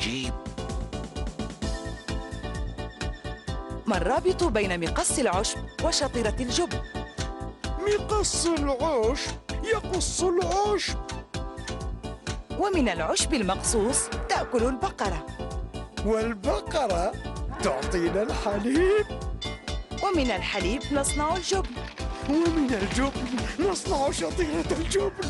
عجيب. ما الرابط بين مقص العشب وشطيرة الجبن؟ مقص العشب يقص العشب. ومن العشب المقصوص تأكل البقرة، والبقرة تعطينا الحليب، ومن الحليب نصنع الجبن، ومن الجبن نصنع شطيرة الجبن.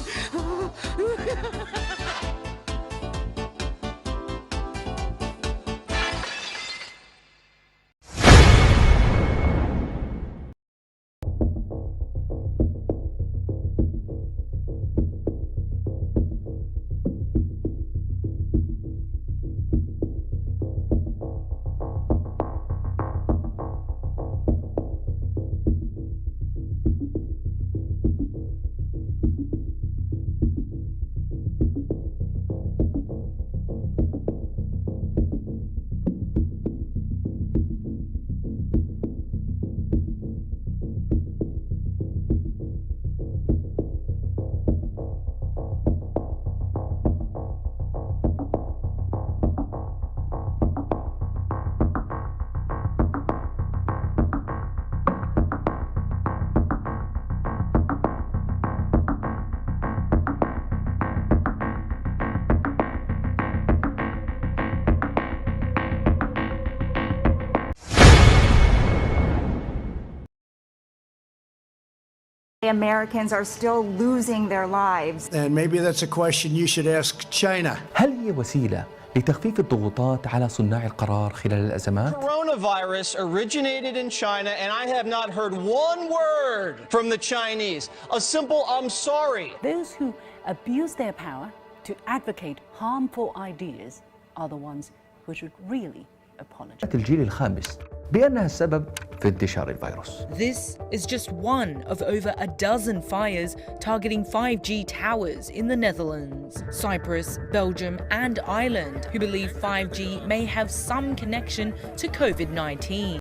Americans are still losing their lives. And maybe that's a question you should ask China. هل هي وسيلة لتخفيف الضغوطات على صناع القرار خلال الأزمات؟ Coronavirus originated in China and I have not heard one word from the Chinese. A simple I'm sorry. Those who abuse their power to advocate harmful ideas are the ones who should really apologize. الجيل الخامس بأنها السبب في انتشار الفيروس. This is just one of over a dozen fires targeting 5G towers in the Netherlands, Cyprus, Belgium and Ireland, who believe 5G may have some connection to COVID-19.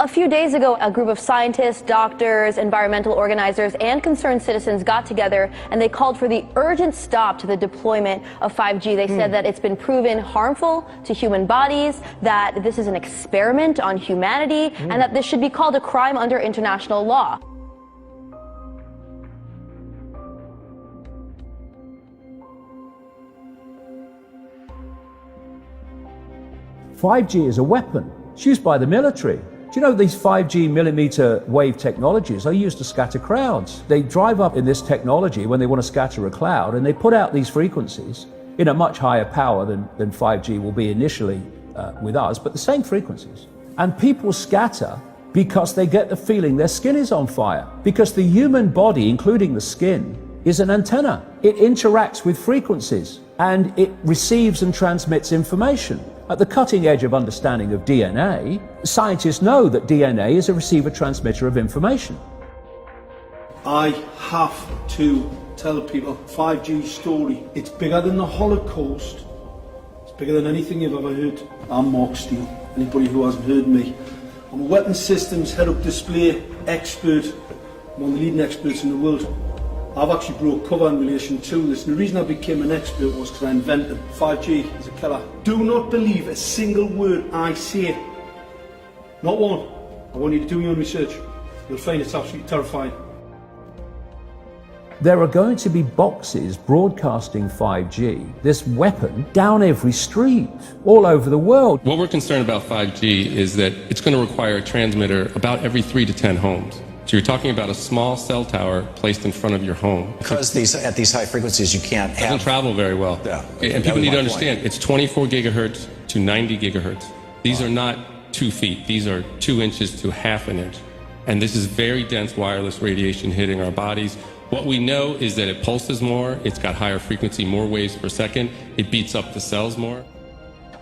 A few days ago, a group of scientists, doctors, environmental organizers, and concerned citizens got together and they called for the urgent stop to the deployment of 5G. They said that it's been proven harmful to human bodies, that this is an experiment on humanity, and that this should be called a crime under international law. "5G is a weapon. It's used by the military. Do you know these 5G millimeter wave technologies are used to scatter crowds? They drive up in this technology when they want to scatter a cloud, and they put out these frequencies in a much higher power than 5G will be initially with us, but the same frequencies. And people scatter because they get the feeling their skin is on fire, because the human body, including the skin, is an antenna. It interacts with frequencies and it receives and transmits information. At the cutting edge of understanding of DNA, scientists know that DNA is a receiver-transmitter of information. I have to tell people 5G story. It's bigger than the Holocaust. It's bigger than anything you've ever heard. I'm Mark Steele. Anybody who hasn't heard me. I'm a weapons systems head-up display expert. I'm one of the leading experts in the world. I've actually broke cover in relation to this, and the reason I became an expert was because I invented 5G as a killer. Do not believe a single word I say. Not one. I want you to do your own research. You'll find it's absolutely terrifying. There are going to be boxes broadcasting 5G, this weapon, down every street, all over the world. What we're concerned about 5G is that it's going to require a transmitter about every 3 to 10 homes. So you're talking about a small cell tower placed in front of your home. Because at these high frequencies you can't have... It doesn't travel very well. Yeah. And people need to understand, it's 24 gigahertz to 90 gigahertz. These are not 2 feet. These are 2 inches to half an inch. And this is very dense wireless radiation hitting our bodies. What we know is that it pulses more, it's got higher frequency, more waves per second, it beats up the cells more.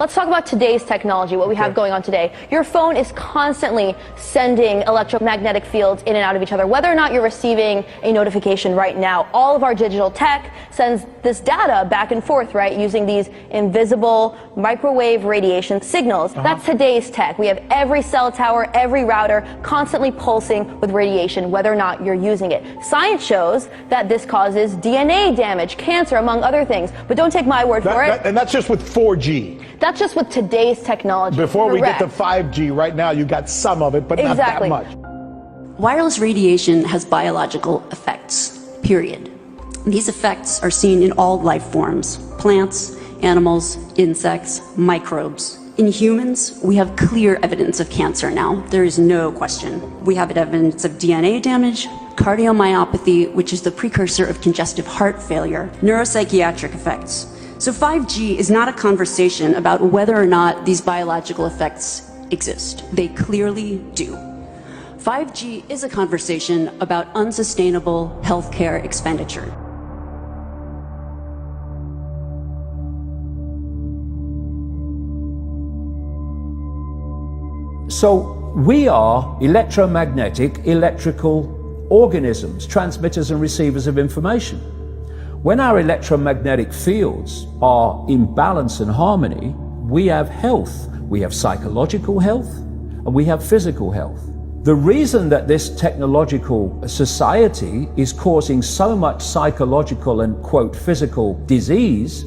Let's talk about today's technology, what we have going on today. Your phone is constantly sending electromagnetic fields in and out of each other. Whether or not you're receiving a notification right now, all of our digital tech sends this data back and forth, right, using these invisible microwave radiation signals. That's today's tech. We have every cell tower, every router constantly pulsing with radiation, whether or not you're using it. Science shows that this causes DNA damage, cancer, among other things. But don't take my word for it. And that's just with 4G. That's just with today's technology. Before we get to 5G, right now you got some of it, but not that much. Wireless radiation has biological effects, period. These effects are seen in all life forms: plants, animals, insects, microbes. In humans, we have clear evidence of cancer now. There is no question. We have evidence of DNA damage, cardiomyopathy, which is the precursor of congestive heart failure, neuropsychiatric effects. So 5G is not a conversation about whether or not these biological effects exist. They clearly do. 5G is a conversation about unsustainable healthcare expenditure. So we are electromagnetic, electrical organisms, transmitters and receivers of information. When our electromagnetic fields are in balance and harmony, we have health. We have psychological health and we have physical health. The reason that this technological society is causing so much psychological and, quote, physical disease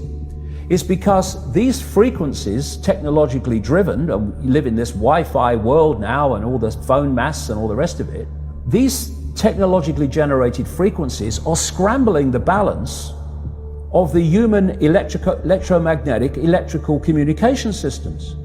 is because these frequencies, technologically driven, and we live in this Wi-Fi world now and all the phone masts and all the rest of it, these technologically generated frequencies are scrambling the balance of the human electromagnetic electrical communication systems.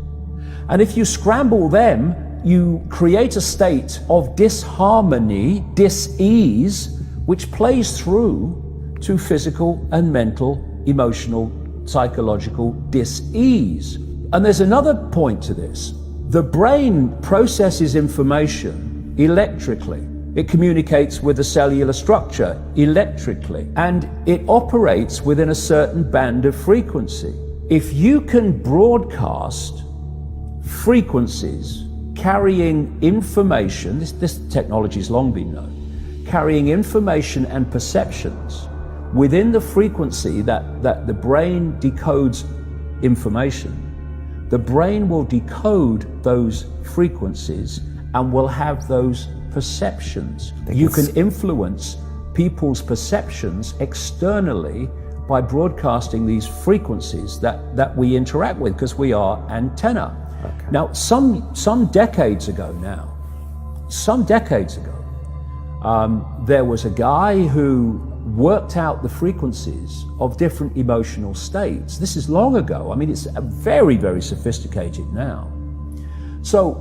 And if you scramble them, you create a state of disharmony, dis-ease, which plays through to physical and mental, emotional, psychological dis-ease. And there's another point to this. The brain processes information electrically. It communicates with the cellular structure electrically, and it operates within a certain band of frequency. If you can broadcast frequencies carrying information, this technology has long been known, carrying information and perceptions within the frequency that the brain decodes information, the brain will decode those frequencies and will have those perceptions. You can influence people's perceptions externally by broadcasting these frequencies that we interact with, because we are antenna. Okay. Now, some decades ago, there was a guy who worked out the frequencies of different emotional states. This is long ago. I mean, it's very, very sophisticated now. So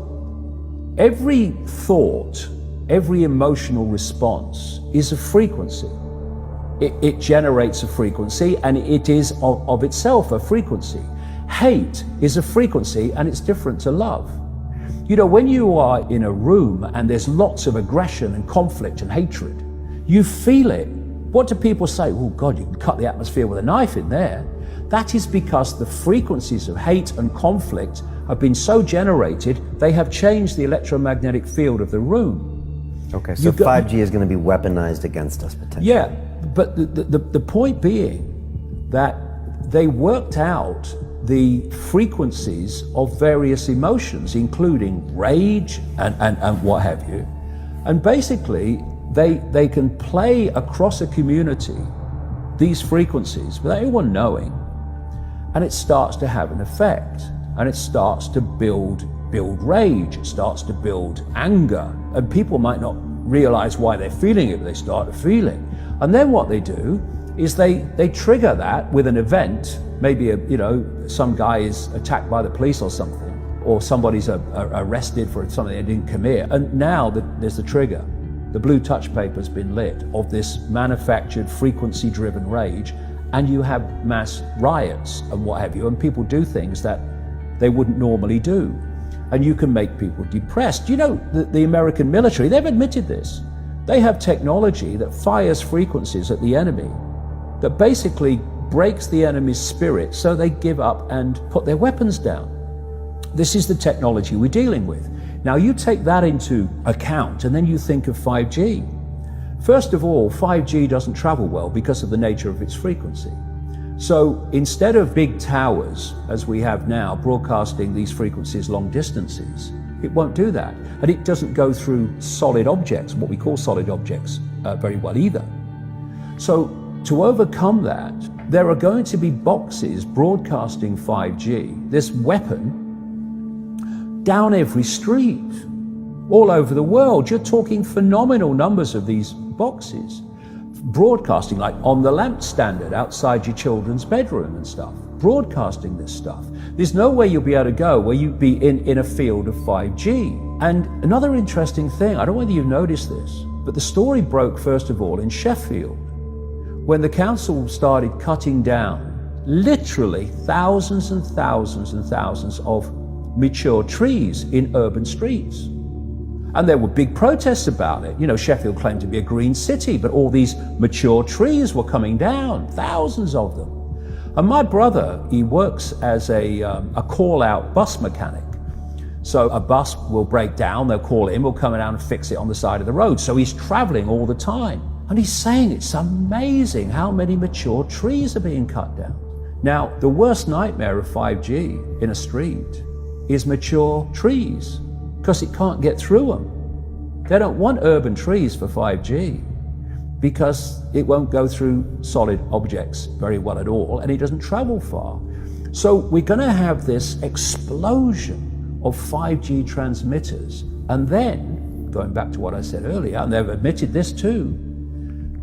every thought, every emotional response is a frequency. It generates a frequency, and it is of itself a frequency. Hate is a frequency, and it's different to love. You know, when you are in a room and there's lots of aggression and conflict and hatred, you feel it. What do people say? Oh God, you can cut the atmosphere with a knife in there. That is because the frequencies of hate and conflict have been so generated, they have changed the electromagnetic field of the room. Okay, so 5G is going to be weaponized against us potentially. Yeah, but the point being that they worked out the frequencies of various emotions, including rage and what have you. And basically, they can play across a community these frequencies without anyone knowing, and it starts to have an effect, and it starts to build rage, it starts to build anger, and people might not realize why they're feeling it, but they start to feel it. And then what they do is they trigger that with an event. Maybe some guy is attacked by the police or something, or somebody's arrested for something they didn't commit, and now there's the trigger. The blue touch paper's been lit of this manufactured frequency-driven rage, and you have mass riots and what have you, and people do things that they wouldn't normally do. And you can make people depressed. You know, the American military, they've admitted this. They have technology that fires frequencies at the enemy that basically breaks the enemy's spirit so they give up and put their weapons down. This is the technology we're dealing with. Now you take that into account and then you think of 5G. First of all, 5G doesn't travel well because of the nature of its frequency. So instead of big towers, as we have now, broadcasting these frequencies long distances, it won't do that. And it doesn't go through solid objects, what we call solid objects, very well either. So to overcome that, there are going to be boxes broadcasting 5G, this weapon, down every street, all over the world. You're talking phenomenal numbers of these boxes, broadcasting like on the lamp standard outside your children's bedroom and stuff, broadcasting this stuff. There's no way you'll be able to go where you'd be in a field of 5G. And another interesting thing, I don't know whether you've noticed this, but the story broke first of all in Sheffield, when the council started cutting down literally thousands and thousands and thousands of mature trees in urban streets. And there were big protests about it. You know, Sheffield claimed to be a green city, but all these mature trees were coming down, thousands of them. And my brother, he works as a call-out bus mechanic. So a bus will break down, they'll call him, we'll come down and fix it on the side of the road. So he's traveling all the time. And he's saying it's amazing how many mature trees are being cut down. Now, the worst nightmare of 5G in a street is mature trees, because it can't get through them. They don't want urban trees for 5G because it won't go through solid objects very well at all, and it doesn't travel far. So we're going to have this explosion of 5G transmitters, and then, going back to what I said earlier, and they've admitted this too,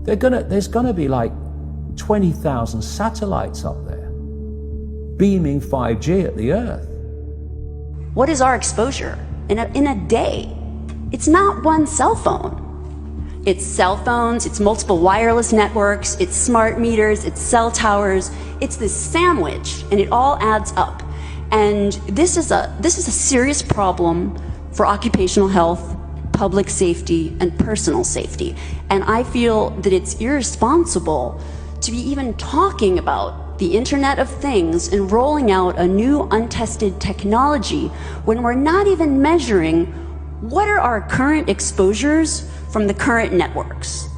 there's going to be like 20,000 satellites up there beaming 5G at the Earth. What is our exposure in a day? It's not one cell phone. It's cell phones, it's multiple wireless networks, it's smart meters, it's cell towers. It's this sandwich, and it all adds up. And this is a serious problem for occupational health, public safety, and personal safety. And I feel that it's irresponsible to be even talking about the Internet of Things and rolling out a new untested technology when we're not even measuring what are our current exposures from the current networks.